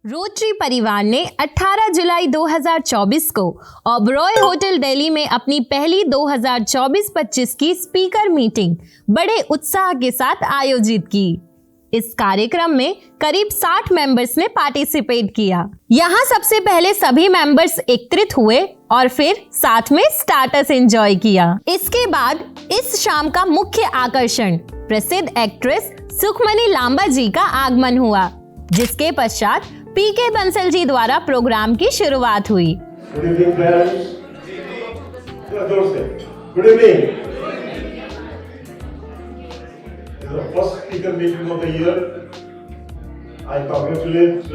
Rotary परिवार ने 18 जुलाई 2024 को ओबरॉय होटल दिल्ली में अपनी पहली 2024-25 की स्पीकर मीटिंग बड़े उत्साह के साथ आयोजित की। इस कार्यक्रम में करीब 60 मेंबर्स ने पार्टिसिपेट किया। यहाँ सबसे पहले सभी मेंबर्स एकत्रित हुए और फिर साथ में स्टार्टर्स एंजॉय किया। इसके बाद इस शाम का मुख्य आकर्षण प्रसिद्ध एक्ट्रेस सुखमनी लांबा जी का आगमन हुआ, जिसके पश्चात पीके बंसल जी द्वारा प्रोग्राम की शुरुआत हुई। Good evening friends. Good evening. The first speaker meeting of the year. I congratulate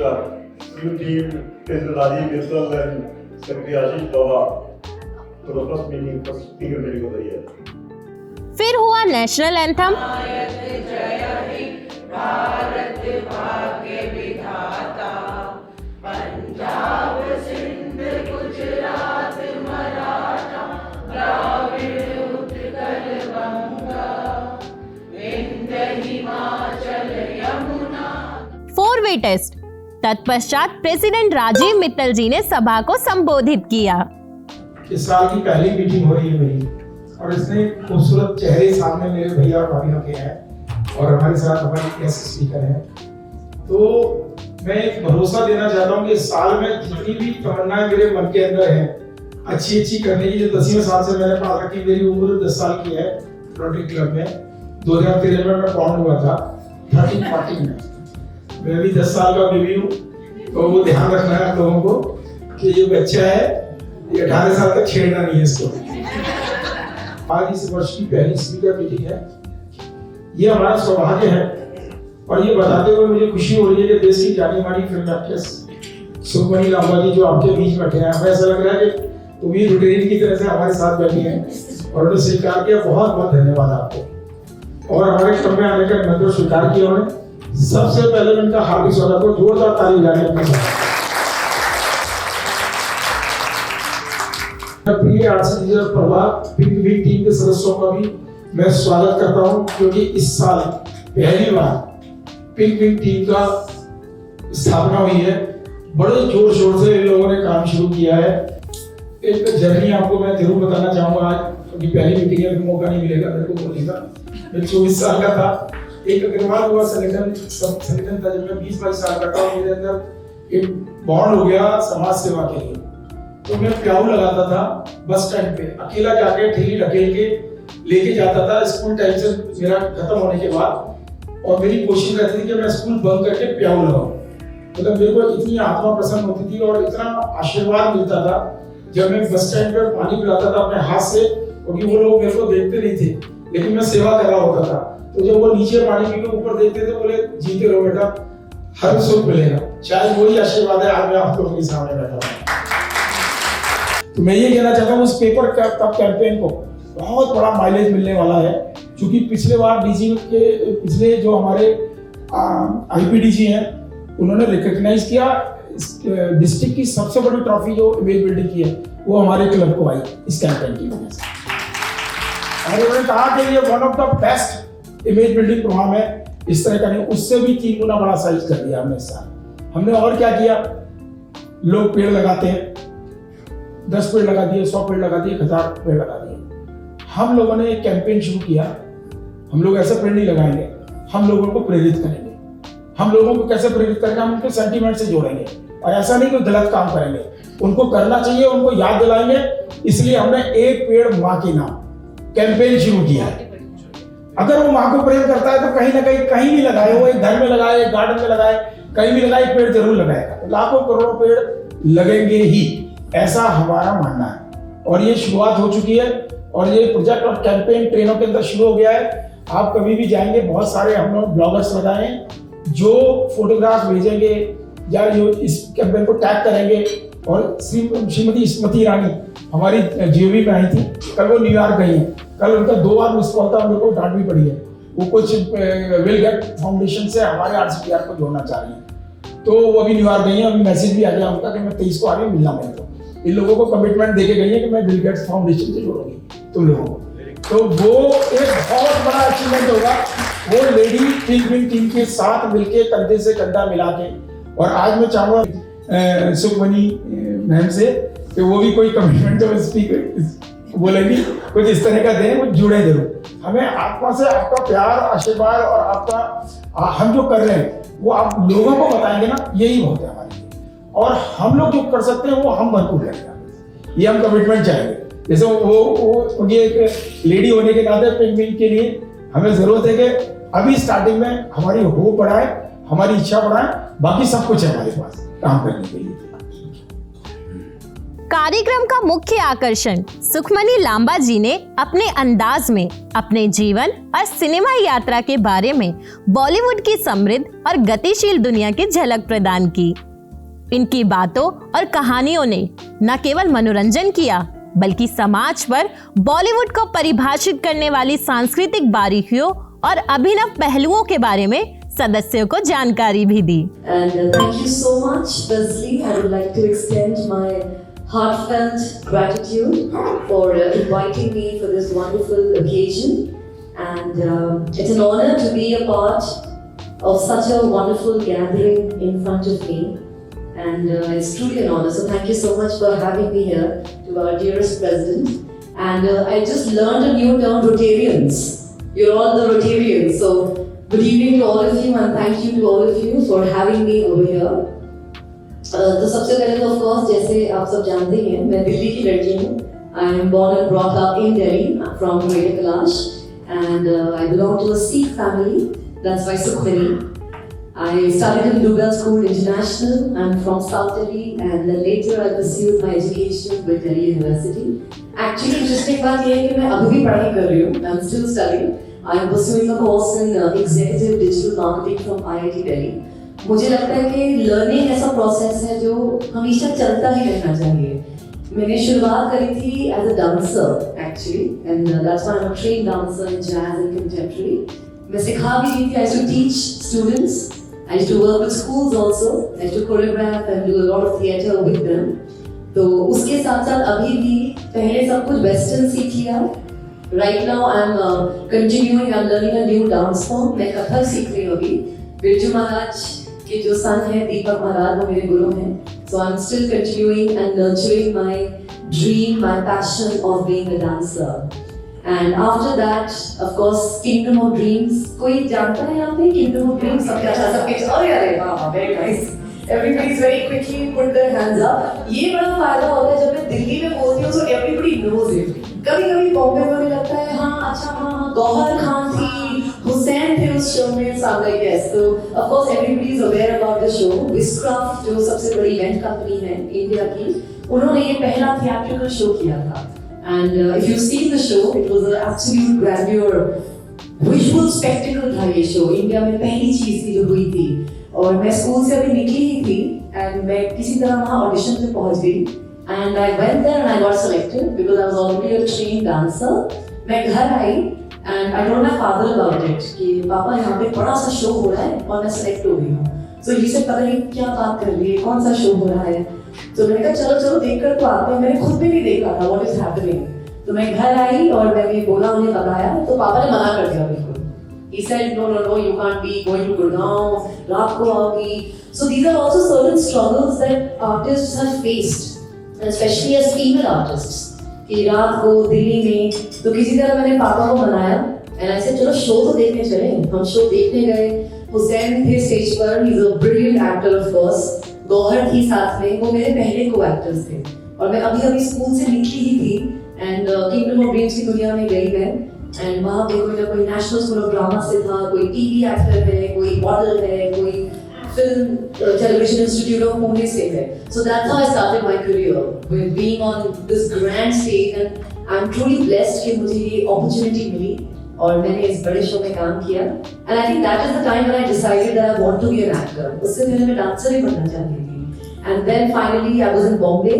new team, President Rajiv Mittal and Secretary Ashish Gauba for the first speaker meeting of the year. फिर हुआ national anthem. Bharat भाग्य विधाता, Punjab Sindh Gujarat Maratha Dravida Utkal Ganga, Vindhya Himachal Yamuna. 4-वे test. तत्पश्चात president Rajiv Mittal जी ने सभा को संबोधित किया। इस साल की पहली मीटिंग हो रही है मेरी, और इसमें खूबसूरत चेहरे सामने मेरे भैया और भाभीयों के हैं और हमारे साथ हमारे गेस्ट स्पीकर हैं। तो मैं एक भरोसा देना चाहता हूँ कि इस साल में जितनी भी तमन्नाएं मेरे मन के अंदर हैं अच्छी करने की, जो 10वें साल से मैंने पाल रखी, मेरी उम्र 10 साल की है रोटरी क्लब में। 2013 में मैं बाउंड हुआ था 13-14 में। मैं भी 10 साल का बेबी हूँ, तो वो ध्यान रखना है आप लोगों को कि ये बच्चा है, ये 18 साल तक छेड़ना नहीं है इसको। आज इस वर्ष की पहली स्पीकर मीटिंग है। ये हमारा सौभाग्य है और ये बताते हुए मुझे खुशी हो रही है कि देश की जानी मानी फिल्म एक्ट्रेस सुखमनी लांबा जी जो आपके बीच बैठे हैं, हमें ऐसा लग रहा है कि वो भी रोटेरियन की तरह से हमारे साथ बैठी हैं और उन्होंने स्वीकार किया। बहुत बहुत धन्यवाद आपको। और हमारे क्लब में आने का निमंत्रण स्वीकार किया उन्होंने। सबसे पहले मैं उनका हार्दिक स्वागत को जोरदार ताली बजाएं अपने साथ। प्रिय आरसीजी प्रभात पिंक विंग टीम के सदस्यों का भी मैं स्वागत करता हूं, क्योंकि इस साल पहली बार पिंक विंग टीम का स्थापना हुई है। बड़े जोर शोर से इन लोगों ने काम शुरू किया है। एक जर्नी आपको मैं जरूर बताना चाहूंगा आज, क्योंकि पहली मीटिंग है, मौका नहीं मिलेगा मेरे को बोलने का। मैं 24 साल का था, एक अग्रवाल हुआ संगठन था जब मैं 20-22 साल का था। मेरे अंदर एक बॉन्ड हो गया समाज सेवा के लिए। तो मैं प्याऊ लगाता था बस स्टैंड पे, अकेला जाके ठेली ढकेल के लेके जाता था स्कूल टाइम से मेरा खत्म होने के बाद। और मेरी कोशिश रहती थी कि मैं स्कूल बंद करके प्याऊ लगाऊं। मतलब मेरे को इतनी आत्मा प्रसन्न होती थी और इतना आशीर्वाद मिलता था जब मैं बस स्टैंड पे पानी पिलाता था अपने हाथ से, क्योंकि वो लोग मेरे को देखते नहीं थे, लेकिन मैं सेवा कर रहा होता था। तो जब वो नीचे पानी पी के ऊपर देखते थे, बोले जीते रहो बेटा, हर सुख मिलेगा। शायद वही आशीर्वाद है आज मैं आप लोगों के सामने बैठा हूँ। तो मैं ये कहना चाहता हूँ उस पेपर कप कैंपेन को बहुत बड़ा माइलेज मिलने वाला है, क्योंकि पिछले बार डीजी के पिछले जो हमारे आईपीडीजी हैं उन्होंने रिकॉग्नाइज किया डिस्ट्रिक्ट की सबसे बड़ी ट्रॉफी जो इमेज बिल्डिंग की है वो हमारे क्लब को आई इस कैंपेन की वजह से। और उन्होंने कहा कि ये one of the best image building program है, इस तरह का नहीं, उससे भी 3 गुना बड़ा साइज कर दिया हमने इस साल। हमने और क्या किया, लोग पेड़ लगाते हैं, 10 पेड़ लगा दिए, 100 पेड़ लगा दिए, 1000 पेड़ लगा दिए। हम लोगों ने एक कैंपेन शुरू किया। हम लोग ऐसे पेड़ नहीं लगाएंगे, हम लोगों को प्रेरित करेंगे। हम लोगों को कैसे प्रेरित करेंगे, हम उनके सेंटीमेंट से जोड़ेंगे और ऐसा नहीं कोई गलत काम करेंगे, उनको करना चाहिए, उनको याद दिलाएंगे। इसलिए हमने एक पेड़ माँ के नाम कैंपेन शुरू किया है। अगर वो माँ को प्रेम करता है तो कहीं ना कहीं भी लगाए, वो एक घर में लगाए, एक गार्डन में लगाए, कहीं भी लगाए, पेड़ जरूर लगाएगा। लाखों करोड़ों पेड़ लगेंगे ही, ऐसा हमारा मानना है। और ये शुरुआत हो चुकी है और ये प्रोजेक्ट और कैंपेन ट्रेनों के अंदर शुरू हो गया है। आप कभी भी जाएंगे, बहुत सारे हम लोग ब्लॉगर्स लगाए हैं जो फोटोग्राफ भेजेंगे या जो इस कैंपेन को टैग करेंगे। और श्रीमती स्मृति ईरानी हमारी जीओवी में आई थी, कल वो न्यूयॉर्क गई है। कल उनका 2 बार मिस कॉल था, मेरे को डांट भी पड़ी है। वो कुछ विल गेट फाउंडेशन से हमारे आरसीपीआर को जोड़ना चाह रही है, तो वो अभी न्यूयॉर्क गई है। अभी मैसेज भी आ गया उनका कि मैं 23 को आ रही मिलना मेरे को। इन लोगों को कमिटमेंट देके गई है कि मैं बिल गेट्स फाउंडेशन से जोड़ूंगी तुम लोगों को। तो वो एक बहुत बड़ा अचीवमेंट होगा। वो लेडी पिंक विंग टीम के साथ मिलके कंधे से कंधा मिला के और आज मैं चाहूँगा सुखमनी मैम से कि वो भी कोई कमिटमेंट जो स्पीकर बोलेंगी कुछ इस तरह का दें, वो जुड़े जरूर। हमें आत्मा से आपका प्यार, आशीर्वाद और आपका हम जो कर रहे हैं वो आप लोगों को बताएंगे ना, यही बहुत है हमारे लिए। और हम लोग जो कर सकते हैं वो हम भरपूर करेंगे, ये हम कमिटमेंट चाहेंगे। जैसे वो उनकी एक लेडी होने के नाते पिंक के लिए हमें जरूरत है कि अभी स्टार्टिंग में हमारी होप बढ़ाए, हमारी इच्छा बढ़ाए, बाकी सब कुछ है हमारे पास काम करने के लिए। कार्यक्रम का मुख्य आकर्षण सुखमनी लांबा जी ने अपने अंदाज में अपने जीवन और सिनेमा यात्रा के बारे में बॉलीवुड की समृद्ध और गतिशील दुनिया की झलक प्रदान की। इनकी बातों और कहानियों ने न केवल मनोरंजन किया बल्कि समाज पर बॉलीवुड को परिभाषित करने वाली सांस्कृतिक बारीकियों और अभिनव पहलुओं के बारे में सदस्यों को जानकारी भी दी। And thank you so much. Firstly, I would like to extend my heartfelt gratitude for inviting me for this wonderful occasion. And it's an honor to be a part of such a wonderful gathering in front of me. And it's truly an honor. So thank you so much for having me here, to our dearest president. And I just learned a new term, Rotarians. You're all the Rotarians. So good evening to all of you and thank you to all of you for having me over here. तो सबसे पहले तो of course जैसे आप सब जानते हैं मैं दिल्ली की लड़की हूँ। I am born and brought up in Delhi from Greater Kailash and I belong to a Sikh family. That's why Sukhmani. I studied in Bluebell School International. I'm from South Delhi and then later I pursued my education with Delhi University. Actually interesting बात ये है कि मैं अभी भी पढ़ाई कर रही हूँ. I'm still studying. I am pursuing a course in Executive Digital Marketing from IIT Delhi. मुझे लगता है कि लर्निंग ऐसा प्रोसेस है जो हमेशा चलता ही रहना चाहिए। मैंने शुरुआत करी थी as a dancer actually and that's why I am a trained dancer in jazz and contemporary. मैं सिखा भी रही थी, I used to teach students, I used to work with schools also, I used to choreograph and do a lot of theatre with them. तो उसके साथ साथ अभी भी पहले सब कुछ वेस्टर्न सीख लिया। Right now I am continuing, I am learning a new dance form. मैं कथक सीख रही हूँ अभी। बिरजू महाराज के जो सन है दीपक महाराज वो मेरे गुरु हैं। So I'm still continuing and nurturing my dream, my passion of being a dancer. And after that, of course, Kingdom of Dreams. कोई जानता है यहाँ पे Kingdom of Dreams? सबके अच्छा सबके अरे वाह very nice. Everybody's very quickly put their hands up. ये बड़ा फायदा होता है जब मैं दिल्ली में बोलती हूँ so everybody knows it. कभी-कभी बॉम्बे में भी लगता है हाँ अच्छा हाँ गौहर खान थी, हुसैन थे उस शो में, sound like yes. So of course everybody is aware about the show. Wishcraft जो सबसे बड़ी इवेंट कंपनी है इंडिया की, उन्होंने ये पहला थिएट्रिकल शो किया था. And if you see the show, it was an absolute grandeur, visual spectacle था ये शो. इंडिया में पहली चीज थी जो हुई थी और मैं स्कूल से अभी निकली ही थी and मैं किसी तरह वहाँ ऑडिशन पे पहुँच गई. And I went there and I got selected because I was already a trained dancer. मैं घर आई and I told my father about it कि पापा यहाँ पे बड़ा सा शो हो रहा है और मैं सेलेक्ट हो गई हूँ. So he said पता नहीं क्या बात कर रही है, कौन सा शो हो रहा है. तो मैंने कहा चलो चलो देख कर तो आते हैं. मैंने खुद भी नहीं देखा था what is happening. तो मैं घर आई और मैंने बोला उन्हें बताया तो पापा ने मना कर दिया बिल्कुल. He said no you can't be going to Gurgaon, रात को आओगी. So these are also certain struggles that artists have faced, especially as female artists. कि रात को दिल्ली में तो किसी तरह मैंने पापा को मनाया and I said चलो शो तो देखने चले. हम शो देखने गए. हुसैन थे स्टेज पर, he is a brilliant actor of course. Gauhar थी साथ में, वो मेरे पहले को एक्टर्स थे और मैं अभी स्कूल से निकली ही थी एंड किंगडम ऑफ ड्रीम्स की दुनिया में गई मैं एंड वहाँ पे कोई ना कोई नेशनल स्कूल ऑफ ड्रामा से था, कोई टीवी एक्टर है, कोई मॉडल है, कोई film television institute of Pune से है. So that's how I started my career with being on this grand stage and I'm truly blessed कि मुझे ये opportunity मिली और मैंने इस बड़े शो में काम किया. And I think that is the time when I decided that I want to be an actor. उससे पहले मैं डांसर ही बनना चाहती थी. And then finally I was in Bombay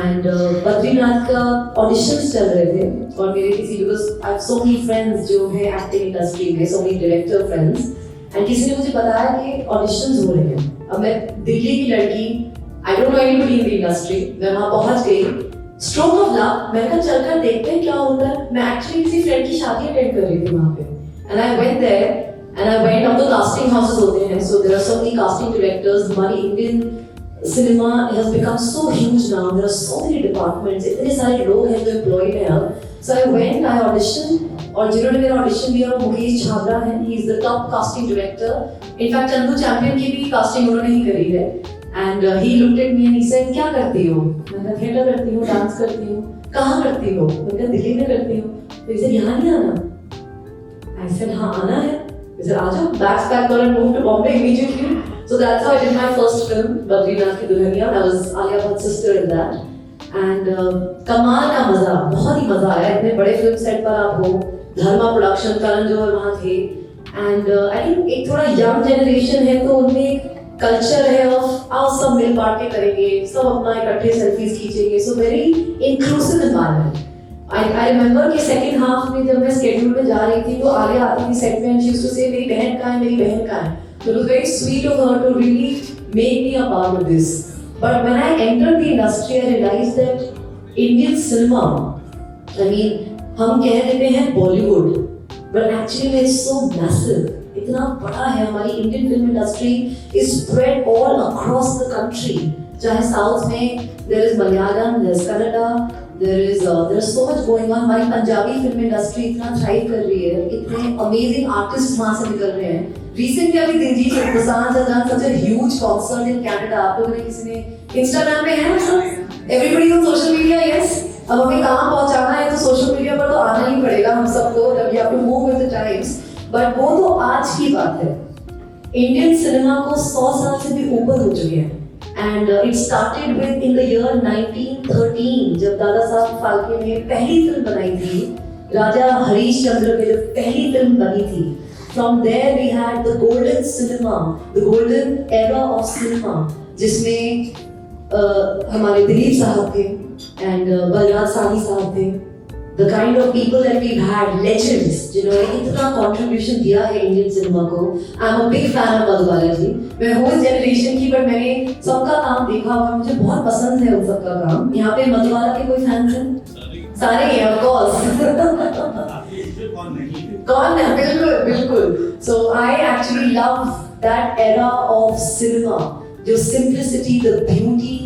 and Badrinath का auditions चल रहे थे और मेरे किसी because I have so many friends जो है acting industry में, so many director friends. And किसी ने मुझे बताया कि ऑडिशंस हो रहे हैं. अब मैं दिल्ली की लड़की, I don't know anybody in the industry, मैं वहां पहुंच गई. स्ट्रोक ऑफ लक मैंने कहा चलकर देखते हैं क्या होता है. मैं एक्चुअली किसी फ्रेंड की शादी अटेंड कर रही थी वहां पे and I went there And I went up to casting houses होते हैं, so there are so many casting directors. हमारी Indian cinema has become so huge now. There are so many departments. इतने सारे लोग हैं जो employed हैं अब. So I went, I auditioned, और जिन्होंने मेरा audition दिया वो मुकेश छाबड़ा हैं. He is the top casting director. In fact, Chandu champion की भी casting उन्होंने ही करी है. And he looked at me and he said, क्या करती हो? मैंने कहा थिएटर करती हूँ, डांस करती हूँ. कहाँ करती हो? मैंने कहा दिल्ली में करती हूँ. तो he said, यहाँ नहीं आना? I said, हाँ आना है. He said, आ जाओ. Bags packed और I moved to Bombay immediately. So that's how I did my first film, Badrinath की Dulhania. I was Alia Bhatt's sister in that. And कमाल का मजा, बहुत ही मजा आया. इतने बड़े फिल्म सेट पर आप हो. धर्मा प्रोडक्शन, करण जौहर वहाँ थे. And I think एक थोड़ा young generation है तो उनमें एक कल्चर है ऑफ आओ सब मिल बांट के करेंगे, सब अपना इकट्ठे सेल्फीज खींचेंगे. So very inclusive environment. I remember कि सेकंड हाफ में जब मैं स्केड्यूल में जा रही थी तो आलिया आती थी सेट में एंड शी यूज्ड टू से मेरी बहन कहाँ है, मेरी बहन कहाँ है. So it was very sweet of her to really make me a part of this. But when I entered the industry, I realized that Indian cinema, I mean, हम कह देते हैं Bollywood, but actually it's so massive. इतना बड़ा है. हमारी Indian film industry is spread all across the country. चाहे south में there is Malayalam, there is Kannada, there is so much going on. हमारी पंजाबी फिल्म इंडस्ट्री इतना थ्राइव कर रही है. इतने अमेजिंग आर्टिस्ट वहाँ से निकल रहे हैं. रिसेंटली अभी Diljit Dosanjh has done such a huge concert in Canada. आप लोगों ने किसी ने इंस्टाग्राम पे है ना सब? Everybody on social media, yes. अब हमें कहाँ पहुँचाना है तो सोशल मीडिया पर तो आना ही पड़ेगा हम सबको. We have to move with the times. But वो तो आज की बात है. इंडियन सिनेमा को 100 साल से भी ऊपर हो चुके हैं. And it started with in the year 1913 जब दादा साहब फाल्के ने पहली फिल्म बनाई थी. राजा हरीश चंद्र में जब पहली फिल्म बनी थी. From there we had the golden cinema, the golden era of cinema, जिसमें हमारे दिलीप साहब थे एंड बलराज साहनी साहब थे. The kind of people that we've had, legends, जिन्होंने इतना contribution दिया है इंडियन सिनेमा को. I'm a big fan of Madhubala जी. मैं हूँ इस जनरेशन की, बट मैंने सबका काम देखा और मुझे बहुत पसंद है उन सबका काम. यहाँ पे मधुबाला के कोई फैंस हैं? सारे हैं, of course. कौन है? बिल्कुल बिल्कुल. So I actually love that era of cinema. जो simplicity, the beauty,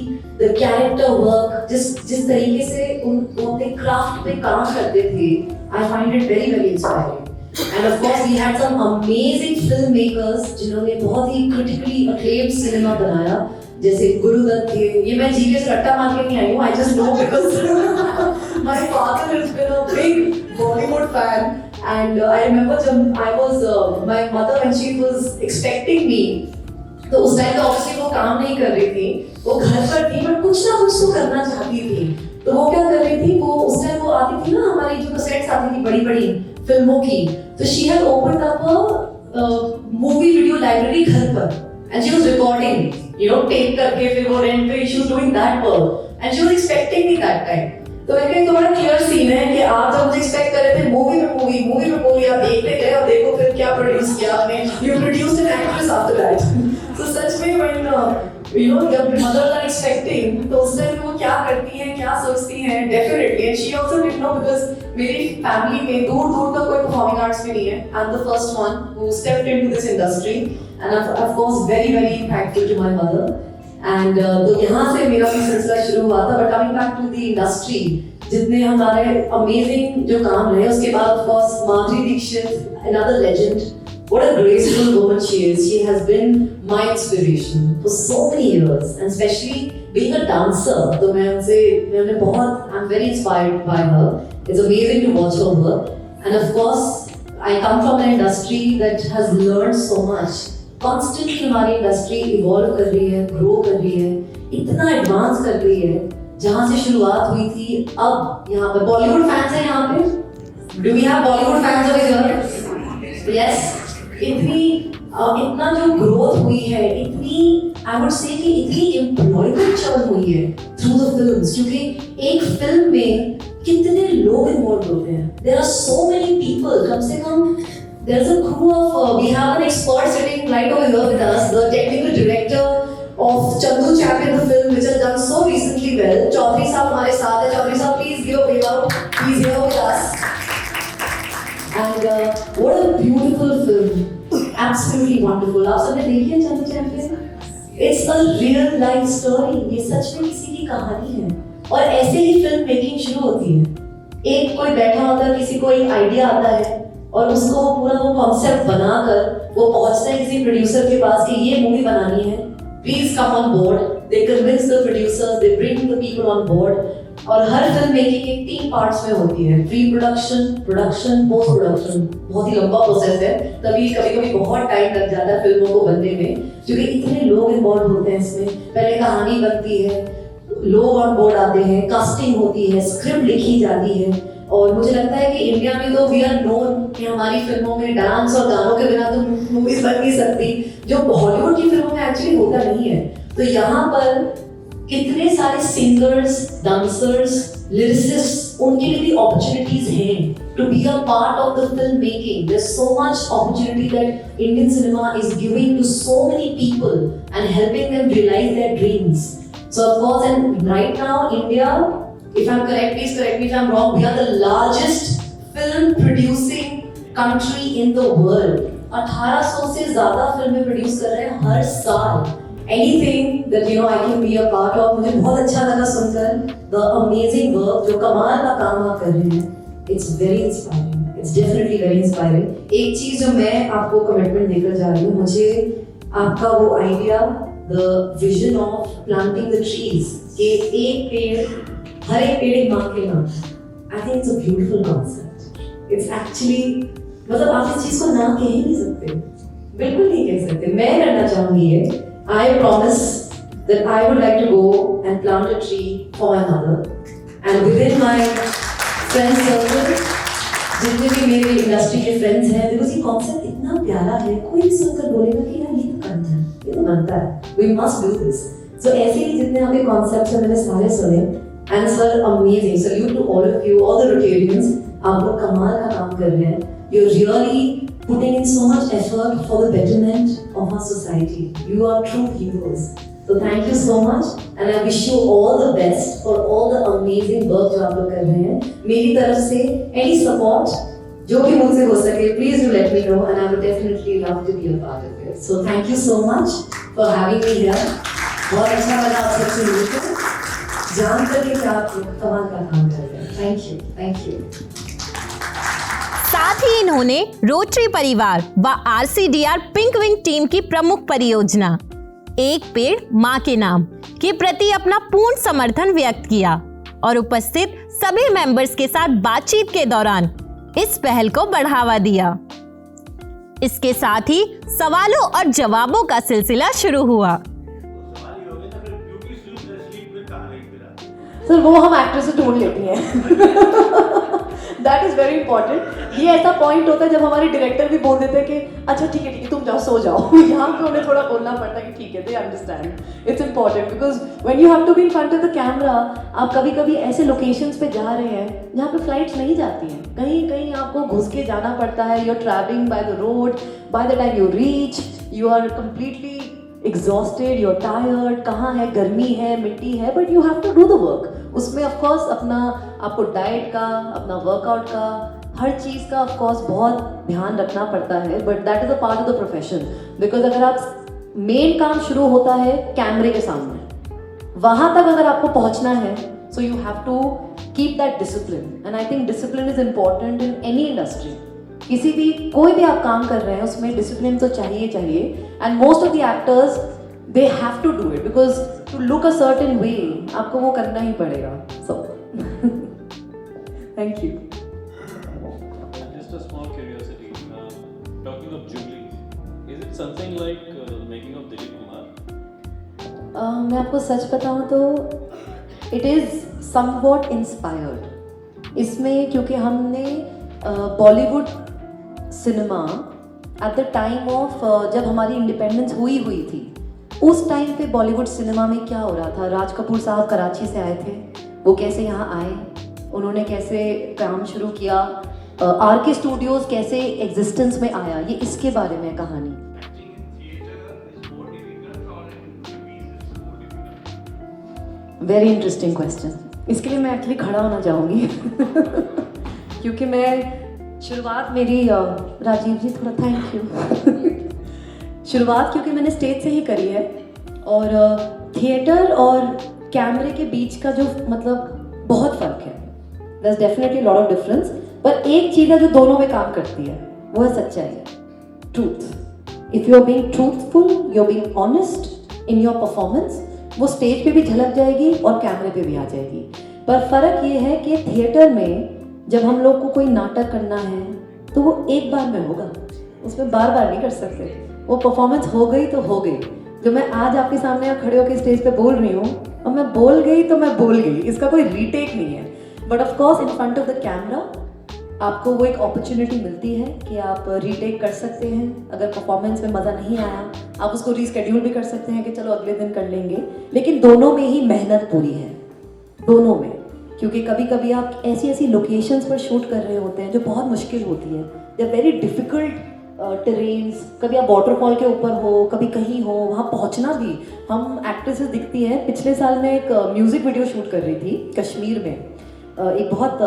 the character work, जिस तरीके से वो अपने क्राफ्ट पे काम करते थे, I find it very very inspiring. And of course we had some amazing filmmakers जिन्होंने बहुत ही critically acclaimed cinema बनाया, जैसे गुरुदत्त थे. ये मैं जीके से रट्टा मार के नहीं आई हूँ. I just know because my father has been a big Bollywood fan. And I remember जब I was my mother when she was expecting me, तो उस टाइम तो ऑब्वियसली वो काम नहीं कर रही थी, वो घर पर थी, बट कुछ ना कुछ तो करना चाहती थी. तो वो क्या कर रही थी, वो उस टाइम वो आती थी ना हमारी जो कैसेट्स आती थी बड़ी बड़ी फिल्मों की. तो she had opened up a movie video library घर पर and she was recording, you know, tape करके फिर वो रेंट पे she was doing that work and she was expecting me that time. तो मैंने कहा तो बड़ा क्लियर सीन है कि आप जब मुझे एक्सपेक्ट कर रहे थे मूवी में मूवी आप देखते गए और देखो फिर क्या प्रोड्यूस किया आपने. You produced an actress after that. तो सच में when you know जब mothers are expecting तो उस टाइम वो क्या करती हैं, क्या सोचती हैं, definitely. And she also did know because मेरी फैमिली में दूर तक कोई performing arts में नहीं है. I'm the first one who stepped into this industry and I'm of course very very thankful to my mother. And तो यहाँ से मेरा भी सिलसिला शुरू हुआ था. But coming back to the industry, जितने हमारे amazing जो काम रहे, उसके बाद of course Madhuri Dixit, another legend. What a graceful woman she is. She has been my inspiration for so many years, and especially being a dancer. तो मैंने बहुत, I'm very inspired by her. It's amazing to watch her work. And of course, I come from an industry that has learned so much. Constantly हमारी industry evolve कर रही है, grow कर रही है, इतना advance कर रही है. जहाँ से शुरुआत हुई थी, अब यहाँ पे Bollywood fans हैं यहाँ पे? Do we have Bollywood fans over here? Yes. इतना जो ग्रोथ हुई है, इतनी आई वुड से कि इतनी एम्प्लॉयमेंट चल हुई है थ्रू द फिल्म्स, क्योंकि एक फिल्म में कितने लोग इन्वॉल्व होते हैं. There are so many people. कम से कम there is a crew of, we have an expert sitting right over here with us, the technical director of Chandu Champion the film which has done so recently well. Chaudhary साहब हमारे साथ है. चौधरी साहब please give a wave out. He is here with us. And what a beautiful film. Beautiful. आप सबने देखी है Chandu champion? It's a real life story, ये सच में किसी की कहानी है। और ऐसे ही फिल्म मेकिंग शुरू होती है। एक कोई बैठा होता है, किसी को एक आइडिया आता है और उसको पूरा वो कॉन्सेप्ट बनाकर वो पहुंचता है किसी प्रोड्यूसर के पास कि ये मूवी बनानी है, please come on board. They convince the producers, they bring the people on board. और हर फिल्म मेकिंग एक 3 पार्ट्स में होती है, pre production, production, post production. बहुत ही लंबा प्रोसेस है, तभी कभी-कभी बहुत टाइम लग जाता है फिल्मों को बनने में, क्योंकि इतने लोग इन्वॉल्व होते हैं इसमें। पहले कहानी बनती है, लोग ऑन बोर्ड आते हैं, कास्टिंग होती है, स्क्रिप्ट लिखी जाती है। और मुझे लगता है कि इंडिया में तो वी आर नोन कि हमारी फिल्मों में डांस और गानों के बिना तो मूवीज बन नहीं सकती, जो हॉलीवुड की फिल्मों में एक्चुअली होता नहीं है। तो यहाँ पर कितने सारे सिंगर्स, डांसर्स, लिरिसिस्ट्स, उनके लिए भी अपॉर्चुनिटीज हैं to be a part of the film making. There is so much opportunity that Indian cinema is giving to so many people and helping them realize their dreams. So of course, and right now India, if I'm correct, please correct me if I'm wrong, we are the largest film producing country in the world. 1800 से ज़्यादा फिल्में produce कर रहे हैं हर साल। Anything that I can be a part of, मुझे बहुत अच्छा लगा सुनकर the amazing work, जो कमाल का काम आप कर रहे हैं। It's very inspiring. It's definitely very inspiring. एक चीज़ जो मैं आपको कमिटमेंट देकर जा रही हूँ, मुझे आपका वो idea, the vision of planting the trees, कि एक पेड़, हर एक पेड़ एक माँ के नाम। I think it's a beautiful concept. It's actually, मतलब आप इस चीज को ना कह ही नहीं सकते, बिल्कुल नहीं कह सकते। मैं करना चाहूंगी ये। I promise that I would like to go and plant a tree for my mother, and within my friend circle, जितने भी मेरे इंडस्ट्री के फ्रेंड्स हैं, बिकॉज ये कॉन्सेप्ट इतना प्यारा है, कोई भी सुनकर बोलेगा कि यार ये तो करना है, ये तो बनता है, we must do this. So ऐसे ही जितने आपके कॉन्सेप्ट्स हैं मैंने सारे सुने, and sir amazing, salute to all of you, all the Rotarians, आप लोग कमाल का काम कर रहे हैं। You're really putting in so much effort for the betterment of our society. You are true heroes. So thank you so much, and I wish you all the best for all the amazing work जो आप लोग कर रहे हैं। मेरी तरफ से any support जो भी मुझसे हो सके, please do let me know, and I would definitely love to be a part of it. So thank you so much for having me here. बहुत अच्छा लगा आप सबसे मिलकर, जान करके कि आप कमाल का काम कर रहे हैं। Thank you, thank you. साथ ही इन्होंने रोटरी परिवार व RCDR पिंक विंग टीम की प्रमुख परियोजना एक पेड़ माँ के नाम के प्रति अपना पूर्ण समर्थन व्यक्त किया और उपस्थित सभी मेंबर्स के साथ बातचीत के दौरान इस पहल को बढ़ावा दिया। इसके साथ ही सवालों और जवाबों का सिलसिला शुरू हुआ। सर वो हम एक्ट्रेस से ढूंढ लेती हैं। That is very important. ये ऐसा पॉइंट होता है जब हमारे डायरेक्टर भी बोल देते हैं कि अच्छा ठीक है तुम जाओ सो जाओ। यहाँ पे उन्हें थोड़ा बोलना पड़ता है कि ठीक है, they understand. It's important because when you have to be in front of the camera, आप कभी कभी ऐसे लोकेशंस पे जा रहे हैं जहाँ पे फ्लाइट्स नहीं जाती हैं, कहीं कहीं आपको घुस के जाना पड़ता है। You are travelling by the road, by the time you reach you are completely exhausted, you're tired, कहाँ है, गर्मी है, मिट्टी है, but you have to do the work. उसमें of course अपना आपको डाइट का, अपना वर्कआउट का, हर चीज़ का of course बहुत ध्यान रखना पड़ता है, but that is a part of the profession. Because अगर आप मेन काम शुरू होता है कैमरे के सामने, वहाँ तक अगर आपको पहुँचना है, so you have to keep that discipline. And I think discipline is important in any industry. किसी भी कोई भी आप काम कर रहे हैं उसमें डिसिप्लिन तो चाहिए चाहिए। And most of the actors they have to do it because to look a certain way आपको वो करना ही पड़ेगा। So thank you. Just a small curiosity. Talking of Jubilee, is it something like making of Dilip Kumar? मैं आपको सच बताऊं तो it is somewhat inspired. इसमें क्योंकि हमने Bollywood cinema at the time of जब हमारी इंडिपेंडेंस हुई थी, उस टाइम पे बॉलीवुड सिनेमा में क्या हो रहा था। राज कपूर साहब कराची से आए थे, वो कैसे यहाँ आए, उन्होंने कैसे काम शुरू किया, RK स्टूडियोज कैसे एग्जिस्टेंस में आया, ये इसके बारे में कहानी। Very interesting question. इसके लिए मैं एक्चुअली खड़ा होना चाहूँगी क्योंकि मैं शुरुआत मेरी राजीव जी थोड़ा थैंक यू। शुरुआत क्योंकि मैंने स्टेज से ही करी है और थिएटर और कैमरे के बीच का जो मतलब बहुत फ़र्क है, there is definitely lot of difference, पर एक चीज़ है जो दोनों में काम करती है, वो है सच्चाई, truth. If you are being truthful, you are being honest in your performance, वो स्टेज पे भी झलक जाएगी और कैमरे पे भी आ जाएगी। पर फ़र्क ये है कि थिएटर में जब हम लोग को कोई नाटक करना है तो वो एक बार में होगा, उसमें बार बार नहीं कर सकते। वो परफॉर्मेंस हो गई तो हो गई। जो मैं आज आपके सामने खड़े होकर स्टेज पे बोल रही हूँ और मैं बोल गई तो मैं बोल गई, इसका कोई रीटेक नहीं है। But of course in front of the camera आपको वो एक अपॉर्चुनिटी मिलती है कि आप रीटेक कर सकते हैं। अगर परफॉर्मेंस में मज़ा नहीं आया आप उसको रीस्केड्यूल भी कर सकते हैं कि चलो अगले दिन कर लेंगे, लेकिन दोनों में ही मेहनत पूरी है, दोनों में। क्योंकि कभी कभी आप ऐसी ऐसी लोकेशंस पर शूट कर रहे होते हैं जो बहुत मुश्किल होती है, they are very difficult terrains. कभी आप वाटरफॉल के ऊपर हो, कभी कहीं हो, वहाँ पहुँचना भी। हम एक्ट्रेसेस दिखती हैं, पिछले साल मैं एक म्यूज़िक वीडियो शूट कर रही थी कश्मीर में। एक बहुत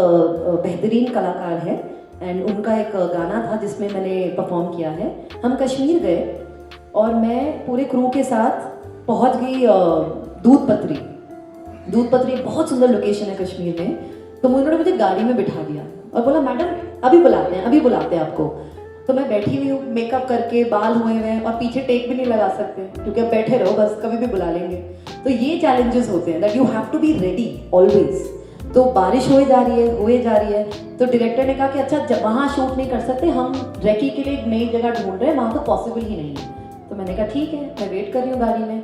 बेहतरीन कलाकार है एंड उनका एक गाना था जिसमें मैंने परफॉर्म किया है। हम कश्मीर गए और मैं पूरे क्रू के साथ पहुँच गई दूध पत्री बहुत सुंदर लोकेशन है कश्मीर में। तो उन्होंने मुझे गाड़ी में बिठा दिया और बोला मैडम अभी बुलाते हैं आपको। तो मैं बैठी हुई हूँ मेकअप करके, बाल हुए हुए हैं और पीछे टेक भी नहीं लगा सकते क्योंकि अब बैठे रहो, बस कभी भी बुला लेंगे। तो ये चैलेंजेस होते हैं that you have to be ready always. तो बारिश हुए जा रही है तो डायरेक्टर ने कहा कि अच्छा जब वहाँ शूट नहीं कर सकते, हम रेकी के लिए एक नई जगह ढूंढ रहे हैं, वहाँ तो पॉसिबल ही नहीं है। तो मैंने कहा ठीक है, मैं वेट कर रही हूँ गाड़ी में।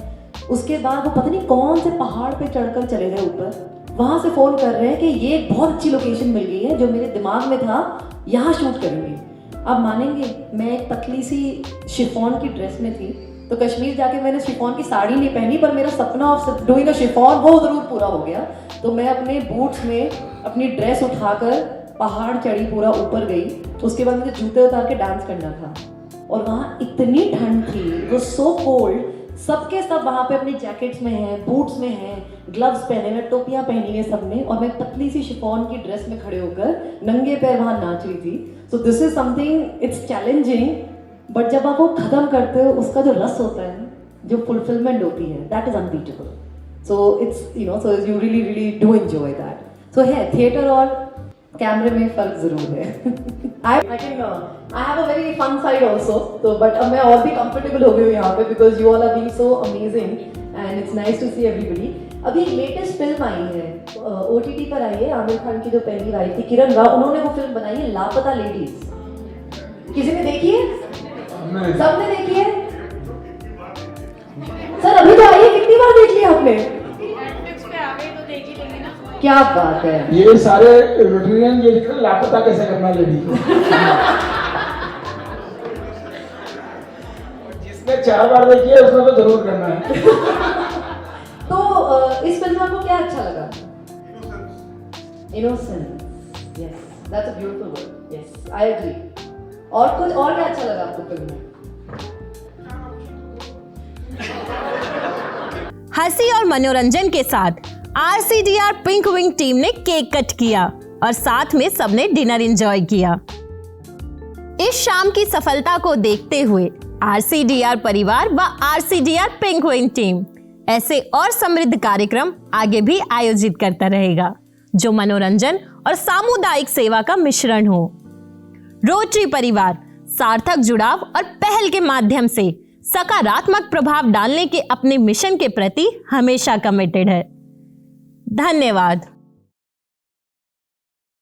उसके बाद वो पता नहीं कौन से पहाड़ पे चढ़कर चले गए ऊपर, वहाँ से फ़ोन कर रहे हैं कि ये एक बहुत अच्छी लोकेशन मिल गई है जो मेरे दिमाग में था, यहाँ शूट करेंगे। आप मानेंगे मैं एक पतली सी शिफॉन की ड्रेस में थी। तो कश्मीर जाके मैंने शिफॉन की साड़ी नहीं पहनी, पर मेरा सपना ऑफ डूइंग अ शिफॉन वो ज़रूर पूरा हो गया। तो मैं अपने बूट्स में अपनी ड्रेस उठाकर पहाड़ चढ़ी, पूरा ऊपर गई। उसके बाद मुझे जूते उतार के डांस करना था और वहाँ इतनी ठंड थी, वो सो कोल्ड। सबके सब वहाँ पे अपनी जैकेट्स में हैं, बूट्स में हैं, ग्लव्स पहने हैं, टोपियाँ पहनी हैं सबने, और मैं पतली सी शिफॉन की ड्रेस में खड़े होकर नंगे पैर वहाँ नाच रही थी। So this is something, it's challenging, but जब आप वो ख़त्म करते हो उसका जो रस होता है, जो फुलफिलमेंट होती है, that is unbeatable. So it's so you really do enjoy that. So है थिएटर और कैमरे में फ़र्क ज़रूर है। I have a very fun side also, तो बट अब मैं और भी कंफर्टेबल हो गई हूँ यहाँ पे because you all are being so amazing and it's nice to see everybody. अभी एक लेटेस्ट फिल्म आई है, OTT पर आई है, आमिर खान की जो पहली वाइफ थी किरण राव, उन्होंने वो फिल्म बनाई है लापता लेडीज। किसी ने देखी है? सबने देखी है? सर अभी तो आई है, कितनी बार देख लिया आपने? क्या बात है, ये सारे मटेरियल ये लिख रहे लापता कैसे करना लेडी को। जिसने 4 बार देखी है उसने तो जरूर करना है। तो इस फिल्म में आपको क्या अच्छा लगा? Innocence, yes, that's a beautiful word, yes, I agree. और कुछ और क्या अच्छा लगा आपको फिल्म में? हंसी और मनोरंजन के साथ RCDR पिंक विंग टीम ने केक कट किया और साथ में सबने डिनर एंजॉय किया। इस शाम की सफलता को देखते हुए RCDR परिवार व RCDR पिंक विंग टीम ऐसे और समृद्ध कार्यक्रम आगे भी आयोजित करता रहेगा जो मनोरंजन और सामुदायिक सेवा का मिश्रण हो। रोटरी परिवार सार्थक जुड़ाव और पहल के माध्यम से सकारात्मक प्रभाव डालने के अपने मिशन के प्रति हमेशा कमिटेड है। धन्यवाद।